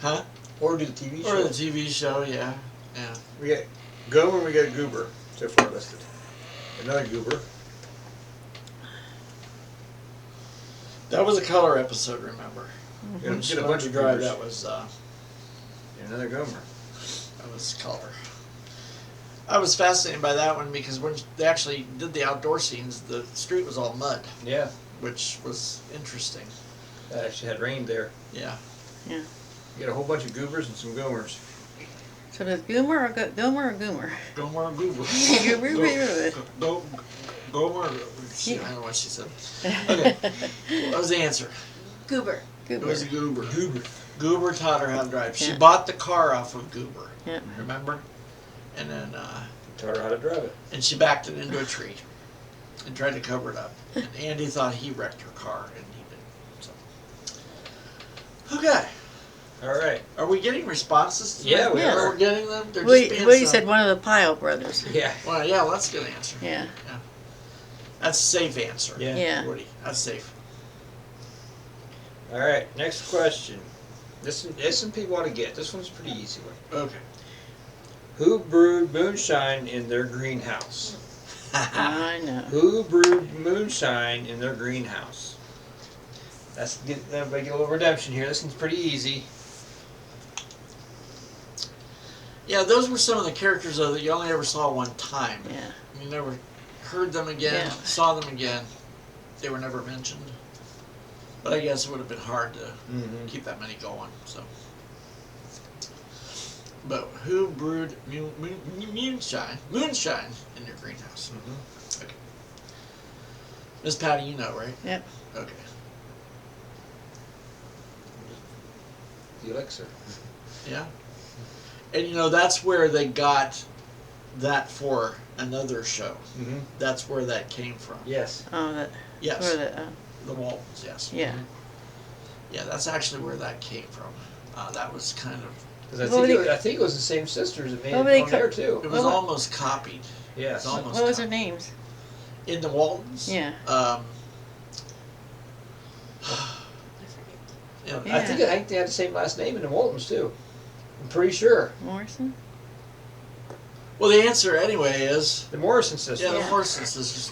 Huh? Or do the TV Or show. the TV show, yeah. Yeah. We got Go and we got Goober so far listed. Another Goober. That was a color episode, remember? Get a She bunch learned to of drive. Goobers. That was And another Gomer. That was color. I was fascinated by that one because when they actually did the outdoor scenes, the street was all mud, Yeah. which was interesting. It actually had rained there. Yeah. You got a whole bunch of goobers and some gomers. So does Goomer or Gomer or Goomer? Gomer Goober. Gomer. I don't know what she said. Okay. What was the answer? Goober. It was Goober. Goober. Goober taught her how to drive. She Yeah. bought the car off of Goober. Yeah. Remember? And then, Taught her how to drive it. and she backed it into a tree and tried to cover it up. And Andy thought he wrecked her car, and he didn't. So. Okay. All right. Are we getting responses tonight? Yeah, we Yeah. are. We're getting them? They're We just being said one of the Pyle brothers. Yeah. Well, yeah, well, that's a good answer. Yeah. That's a safe answer. Yeah. Yeah. Woody, that's safe. All right. Next question. This one people ought to get. This one's a pretty easy one. Okay. Who brewed moonshine in their greenhouse? I know. Who brewed moonshine in their greenhouse? That's everybody get a little redemption here. This one's pretty easy. Yeah, those were some of the characters, though, that you only ever saw one time. Yeah. You never heard them again, Yeah. saw them again. They were never mentioned. But I guess it would have been hard to keep that many going. So, but who brewed moonshine in your greenhouse? Okay. Miss Patty, you know, right? Yep. Okay. The elixir. Yeah. And you know that's where they got that for another show. Mm-hmm. That's where that came from. Yes. Oh, that. Yes. Or the. The Waltons, yes. Yeah. Yeah, that's actually where that came from. That was kind of, Because What I think it was the same sisters that made What it were they on there too. it was Well, almost copied. Yes. It's almost What was their copied. names? In the Waltons? Yeah. Yeah, Yeah. I think they had the same last name in the Waltons too. I'm pretty sure. Morrison. well, the answer anyway is, The Morrison sisters. yeah, the Yeah. Morrison sisters.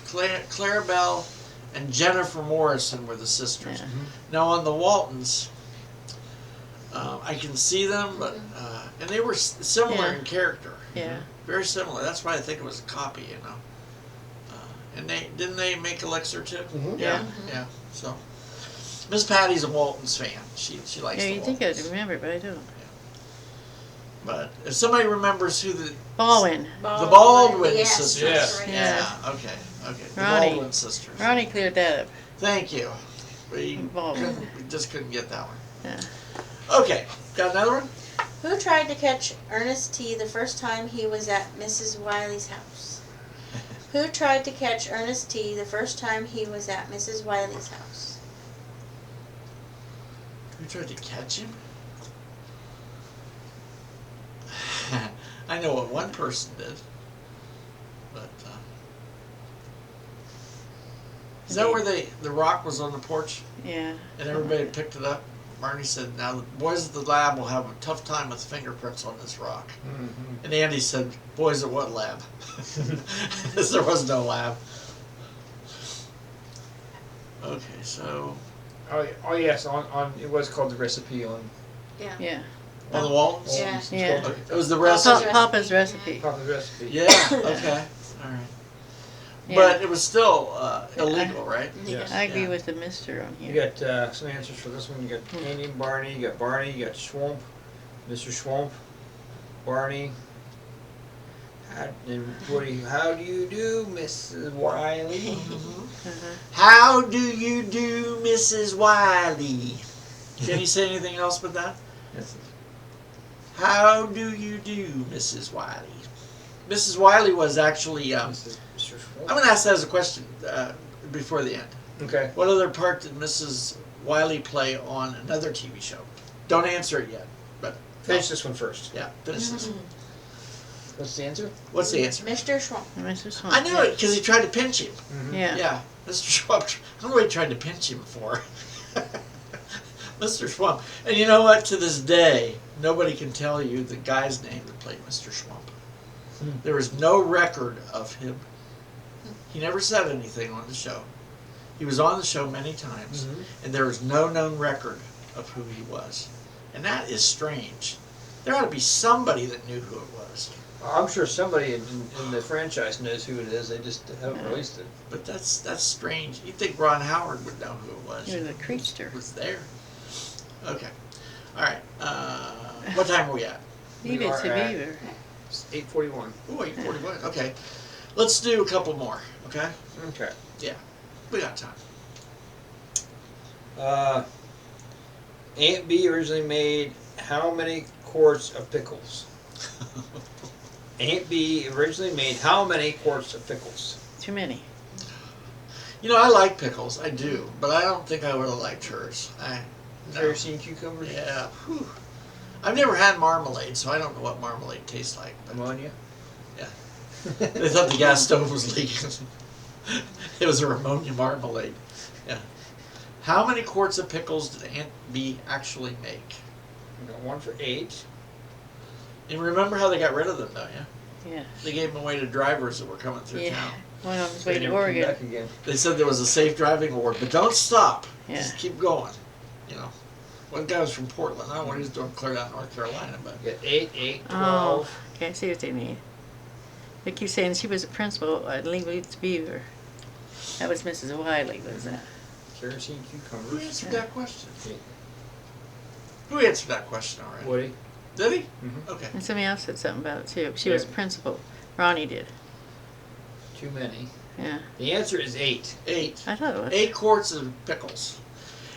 Clarabelle and Jennifer Morrison were the sisters. Yeah. Now on the Waltons, I can see them, but and they were similar Yeah. in character. Yeah. Very similar. That's why I think it was a copy, you know. And didn't they make Elixir too? Mhm. Yeah, yeah. So Miss Patty's a Waltons fan. She likes Yeah, the you think I'd Waltons. remember, but I don't. But if somebody remembers who the Baldwin. Baldwin yes, sisters. Yes. right. Yeah. Okay. The Ronnie. Baldwin sisters. Ronnie cleared that up. Thank you. We Baldwin. just couldn't get that one. Yeah. Okay. Got another one? Who tried to catch Ernest T. the first time he was at Mrs. Wiley's house? Who tried to catch Ernest T. the first time he was at Mrs. Wiley's house? Who tried to catch him? I know what one person did. But is that where the rock was on the porch Yeah. and everybody picked it up? Marnie said, now the boys at the lab will have a tough time with fingerprints on this rock. Mm-hmm. And Andy said, boys at what lab? Because there was no lab. Okay, so Oh yes, on it was called the recipe on Yeah. on the Waltons? Yeah. It's Yeah. called Okay, it was the recipe. Papa's recipe. Papa's recipe. Yeah, okay. All right. Yeah. But it was still illegal, right? Yes. I agree Yeah. with the Mister on You here. got some answers for this one. You got Andy and Barney. You got Barney. You got Schwamp, Mr. Schwamp, Barney. And Woody, how do you do, Mrs. Wiley? Uh-huh. How do you do, Mrs. Wiley? Can you say anything else but that? How do you do, Mrs. Wiley? Mrs. Wiley was actually, Mr. Schwamp. I'm going to ask that as a question before the end. Okay. What other part did Mrs. Wiley play on another TV show? Don't answer it yet, but Finish this one first. yeah, finish this. What's the answer? What's the answer? Mr. Schwamp. Mr. Swan. I knew it because he tried to pinch him. Yeah. Yeah, Mr. Schwab. I don't know what he tried to pinch him for. Mr. Schwab. And you know what? To this day, nobody can tell you the guy's name that played Mr. Schwab. There is no record of him. He never said anything on the show. He was on the show many times, and there is no known record of who he was. And that is strange. There ought to be somebody that knew who it was. I'm sure somebody in the franchise knows who it is. They just haven't released it. But that's strange. You'd think Ron Howard would know who it was. He was a creature. It was there. Okay. All right. What time are we at? Leave We it are to at- Beaver. It's 8:41. Oh, 8:41. Okay. Let's do a couple more. Okay. Okay. We got time. Aunt B originally made how many quarts of pickles? Aunt B originally made how many quarts of pickles? Too many. You know, I like pickles. I do, but I don't think I would have liked hers. No. Kerosene cucumbers? Yeah. Whew. I've never had marmalade, so I don't know what marmalade tastes like. But Ammonia? they thought the gas stove was leaking. It was a ammonia marmalade. Yeah. How many quarts of pickles did Aunt B actually make? We got one for 8. You remember how they got rid of them, don't you? Yeah. They gave them away to drivers that were coming through Yeah. town. One of them's They way to never come Oregon. back again. They said there was a safe driving award, but don't stop. Yeah. Just keep going. You know. One guy was from Portland. I don't know what he was doing clear down North Carolina, but We got 8, 8, Oh, 12. okay, I see what they mean. They keep saying she was a principal at Leave It to Beaver. That was Mrs. Wiley, was that? Kerosene who cucumbers. answered that question? Yeah. Who answered that question already? Woody. Did he? Mhm. Okay. And somebody else said something about it too. She was Yeah. principal. Ronnie did. Too many. Yeah. The answer is 8. 8. I thought it was. 8 quarts of pickles.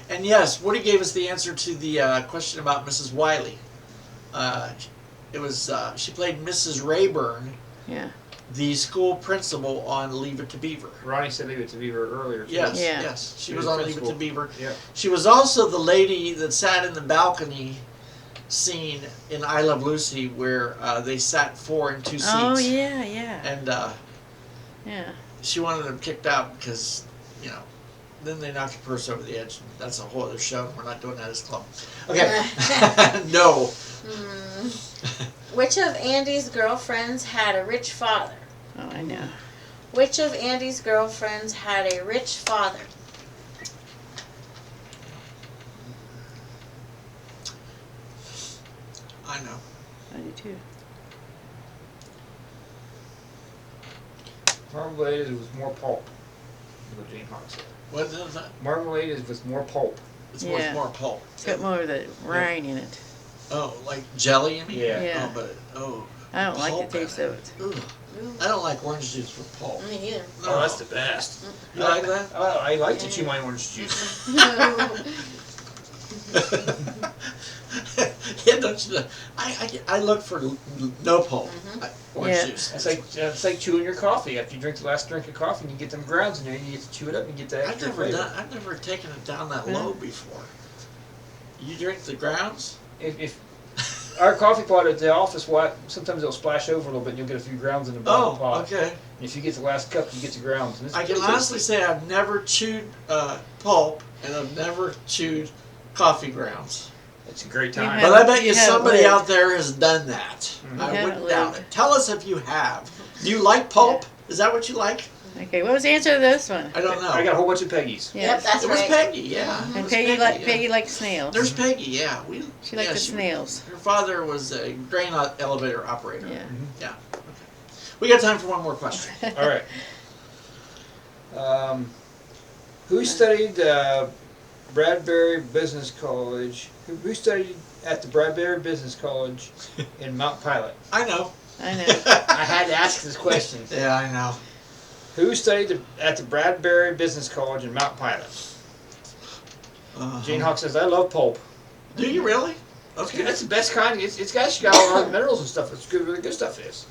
And yes, Woody gave us the answer to the question about Mrs. Wiley. It was she played Mrs. Rayburn, Yeah. the school principal on Leave It to Beaver. Ronnie said leave it to Beaver earlier. too. Yes, Yeah. yes. She She was was on Leave It to principal. Beaver. Yeah. She was also the lady that sat in the balcony scene in I Love Lucy where they sat 4 in 2 seats. Oh yeah, yeah, And yeah. she wanted them kicked out because, you know, then they knocked the purse over the edge. That's a whole other show. We're not doing that as a club. Okay. No. Which of Andy's girlfriends had a rich father? Oh, I know. Which of Andy's girlfriends had a rich father? I know. I do too. Marmalade is with more pulp. Is what Jane Hawk said. What is that? Marmalade is with more pulp. It's Yeah. more pulp. It's got more of the rind in it. Oh, like jelly, you mean? Yeah. Yeah. Oh, but, I don't like pulp the taste in of it. Ugh. I don't like orange juice with pulp. Me neither. No. Oh, that's the best. You like that? I like to chew my orange juice. Yeah, don't you know? I look for no pulp. Orange Yeah. juice. It's like chewing your coffee. After you drink the last drink of coffee and you get them grounds in there, you get to chew it up and get that extra flavor. I've never taken it down that low before. You drink the grounds? If our coffee pot at the office, sometimes it'll splash over a little bit and you'll get a few grounds in the bottom of the pot. okay. And if you get the last cup, you get the grounds. And it's I can pretty honestly say I've never chewed pulp and I've never chewed coffee grounds. It's a great You time. have- But I bet you You haven't somebody lived. out there has done that. Mhm. I You wouldn't haven't doubt lived. it. Tell us if you have. Do you like pulp? Is that what you like? Okay, what was the answer to this one? I don't know. I got a whole bunch of Peggy's. Yep, that's it was right. Peggy, yeah. It And was Peggy, yeah. Peggy likes snails. There's Peggy, yeah. She liked yeah, the snails. Her father was a grain elevator operator. Yeah. Yeah. Okay. We got time for one more question. All right. Who studied Bradbury Business College? Who studied at the Bradbury Business College in Mount Pilot? I know. I know. I had to ask this question. Yeah, I know. Who studied at the Bradbury Business College in Mount Pilot? Jane Hawk says, I love pulp. Do you really? Okay. Okay. That's the best kind. It's got all the minerals and stuff. It's good, really good stuff it is.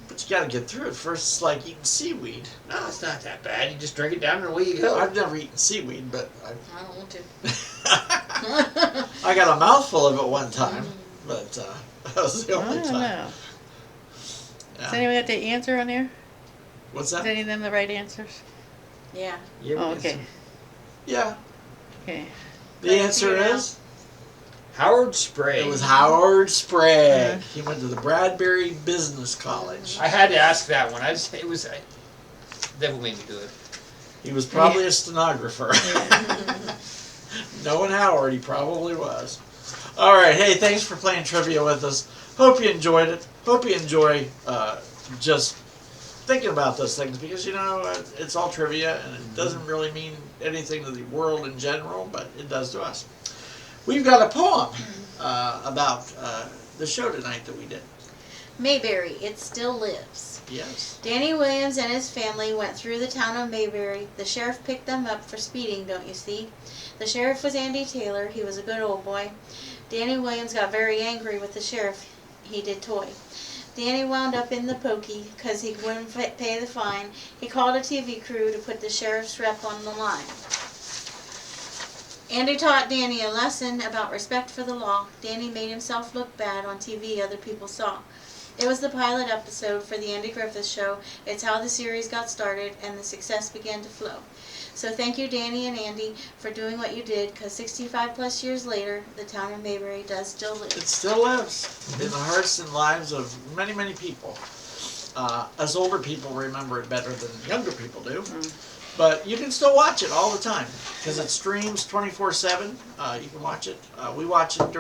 But you got to get through it first. It's like eating seaweed. No, it's not that bad. You just drink it down and away you go. I've never eaten seaweed, but I don't want to. I got a mouthful of it one time. But that was the I only don't time. know. Yeah. Does anyone got the answer on there? What's Is that? any of them the right answers? Yeah. Yeah, Oh, it's- okay. Yeah. Okay. The answer is Howard Sprague. it was Howard Sprague. Yeah. He went to the Bradbury Business College. I had to ask that one. Devil made me do it. He was probably a stenographer. Knowing Howard, he probably was. All right. Hey, thanks for playing trivia with us. Hope you enjoyed it. Hope you enjoy just thinking about those things because, it's all trivia and it doesn't really mean anything to the world in general, but it does to us. We've got a poem about the show tonight that we did. Mayberry, it still lives. Yes. Danny Williams and his family went through the town of Mayberry. The sheriff picked them up for speeding, don't you see? The sheriff was Andy Taylor. He was a good old boy. Danny Williams got very angry with the sheriff. He did toy. Danny wound up in the pokey because he wouldn't pay the fine. He called a TV crew to put the sheriff's rep on the line. Andy taught Danny a lesson about respect for the law. Danny made himself look bad on TV other people saw. It was the pilot episode for the Andy Griffith Show. It's how the series got started and the success began to flow. So thank you, Danny and Andy, for doing what you did, because 65 plus years later, the town of Mayberry does still live. It still lives in the hearts and lives of many, many people. Us older people remember it better than younger people do. But you can still watch it all the time because it streams 24/7. You can watch it. We watch it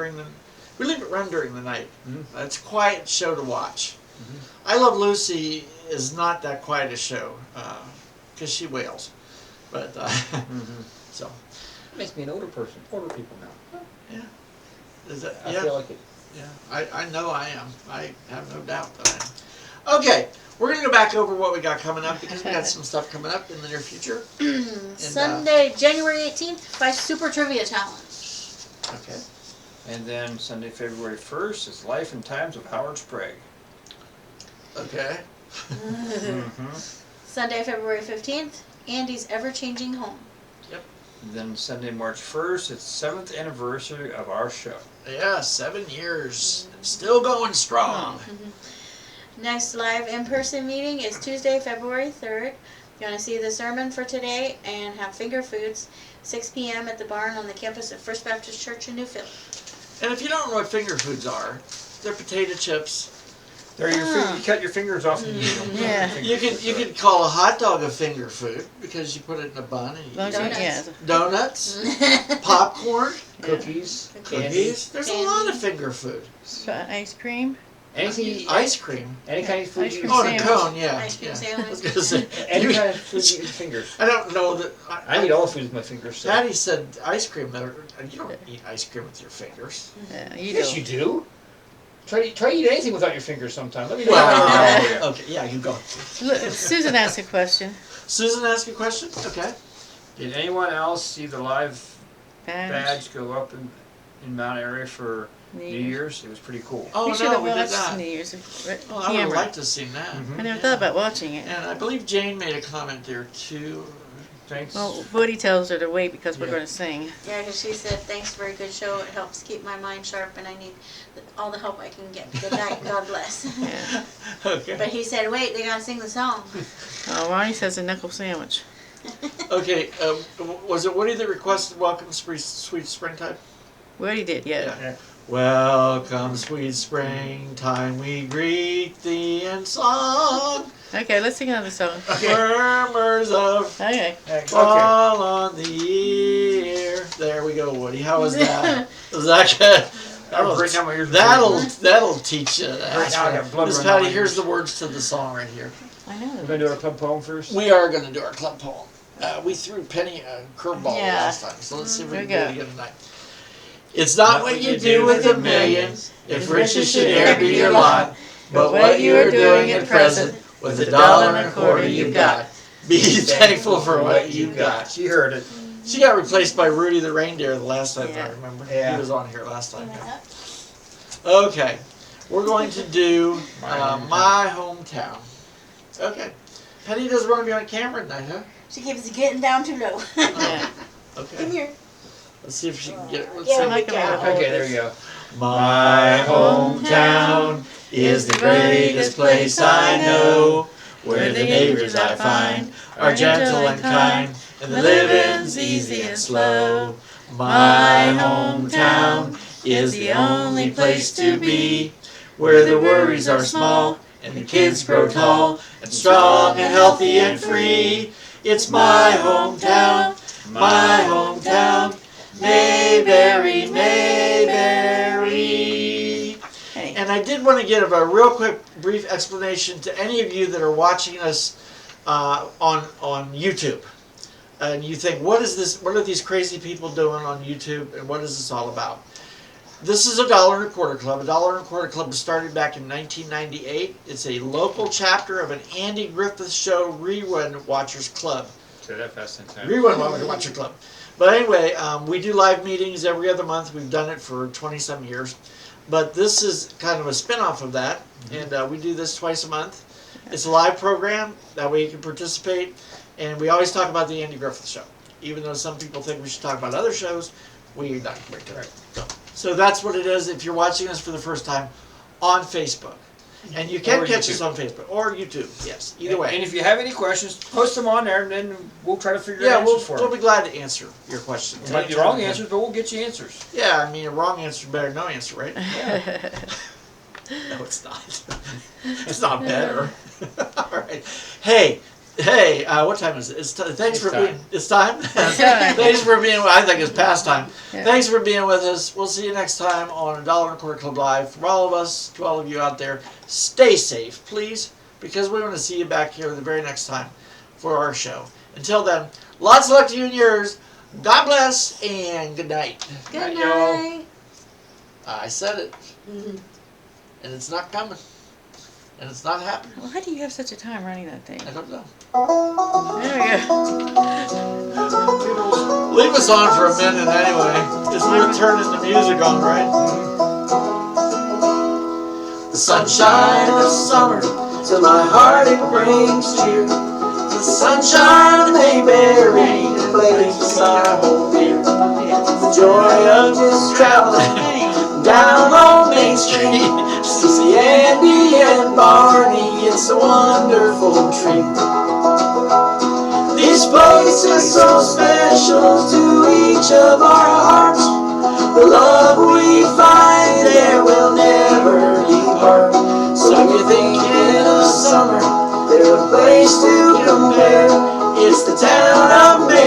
we leave it run during the night. It's a quiet show to watch. I Love Lucy is not that quiet a show because she wails. But so It makes me an older person. Older people now. yeah, is that I yeah? feel like it. Yeah, I know I am. I have no doubt that I am. Okay, we're going to go back over what we got coming up because we got some stuff coming up in the near future. Sunday, January 18th, by Super Trivia Challenge. Okay. And then Sunday, February 1st is Life and Times of Howard Sprague. Okay. Sunday, February 15th, Andy's Ever-Changing Home. And then Sunday, March 1st, it's 7th anniversary of our show. Yeah, 7 years. Still going strong. Next live in-person meeting is Tuesday, February 3rd. You want to see the sermon for today and have finger foods, 6 p.m. at the barn on the campus of First Baptist Church in Newfield. And if you don't know what finger foods are, they're potato chips. There, you cut your fingers off and you eat them. Yeah. You could call a hot dog a finger food because you put it in a bun and you eat it. Donuts. Donuts, popcorn, Cookies, candy, cookies. There's a lot of finger food. Ice cream. anything, Ice cream. any kind of food Ice you cream Oh, eat. and a sandwich. cone, yeah. Ice cream yeah. sandwich. I was gonna say, Any kind of food you eat with fingers. I don't know that. I eat all the food with my fingers. So. Patty said ice cream. You don't eat ice cream with your fingers. Yeah, you Yes, do. you do. Try to eat anything without your fingers sometime. Let me know. Well, okay, yeah, you go. Look, Susan asked a question. Susan, ask a question. Okay. Did anyone else see the live Badge. badge go up in Mount Airy for New Year's? It was pretty cool. Oh We should no, have we did watched that. New Year's. Oh, I would have liked to have seen that. I never thought about watching it. And I believe Jane made a comment there too. Thanks. Well, Woody tells her to wait because we're Yeah. going to sing. Yeah, because she said, thanks for a good show. It helps keep my mind sharp, and I need all the help I can get. Good night, God bless. Yeah. Okay. But he said, wait, they gotta sing the song. Oh, Ronnie says a knuckle sandwich. Okay. Was it Woody that requested "Welcome, Sweet Springtime"? Woody did, yeah. Yeah. Welcome, sweet springtime, we greet thee in song. Okay, let's sing another song. Murmurs of Okay. fall on the ear. There we go, Woody. How was that? Was that good? Right now my ears are That'll teach you that. Right now I got blood Miss running down Patty, my here's ears. the words to the song right here. I know. We're going to do our club poem first? We are going to do our club poem. We threw Penny a curveball Yeah. last time, so let's see if we Here can we do go. it again tonight. It's not what you do with a million, if riches should ever be your lot, but what you are doing at present with the dollar and a quarter you've got. Be thankful for what you got. She heard it. She got replaced by Rudy the reindeer the last time Yeah. I remember. Yeah. He was on here last time. Okay, we're going to do my hometown. Okay, Penny doesn't want to be on camera tonight, huh? She keeps getting down too low. Yeah. Come Okay, here. let's see if she can get it. Let's Yeah, see. I'm not gonna hold Okay, there this. you go. My hometown is the greatest place I know, where the neighbors I find are gentle and kind, and the living's easy and slow. My hometown is the only place to be, where the worries are small, and the kids grow tall, and strong and healthy and free. It's my hometown, Mayberry, Mayberry. And I did want to give a real quick, brief explanation to any of you that are watching us on YouTube. And you think, what is this? What are these crazy people doing on YouTube? And what is this all about? This is a $1.25 Club. A $1.25 Club was started back in 1998. It's a local chapter of an Andy Griffith Show Rerun Watchers Club. Say that fast in time. Rerun Watcher Club. But anyway, we do live meetings every other month. We've done it for 20-some years. But this is kind of a spin-off of that. And we do this twice a month. It's a live program. That way you can participate. And we always talk about the Andy Griffith Show. Even though some people think we should talk about other shows, we're not going to. So that's what it is if you're watching us for the first time on Facebook. And you can catch us on Facebook or YouTube, yes, either way. And if you have any questions, post them on there, and then we'll try to figure Yeah, answers for we'll them. be glad to answer your questions. It might be wrong answers, but we'll get you answers. Yeah, I mean, a wrong answer is better than no answer, right? No, it's not. It's not better. All right. Hey, what time is it? Thanks for being. It's time. Thanks for being. I think it's past time. Yeah. Thanks for being with us. We'll see you next time on $1.25 Club Live. For all of us, to all of you out there, stay safe, please, because we want to see you back here the very next time for our show. Until then, lots of luck to you and yours. God bless and good night. Good y'all. night. I said it, and it's not coming, and it's not happening. Well, how do you have such a time running that thing? I don't know. There we go. Leave us on for a minute anyway. It's worth turning the music on, right? The sunshine of summer to my heart it brings cheer. The sunshine of Mayberry plays beside old beer. The joy of just traveling down on Main Street to see Andy and Barney. It's a wonderful treat. These places so special to each of our hearts. The love we find there will never depart. So if you're thinking of summer, there's a place to compare. It's the town of Maine.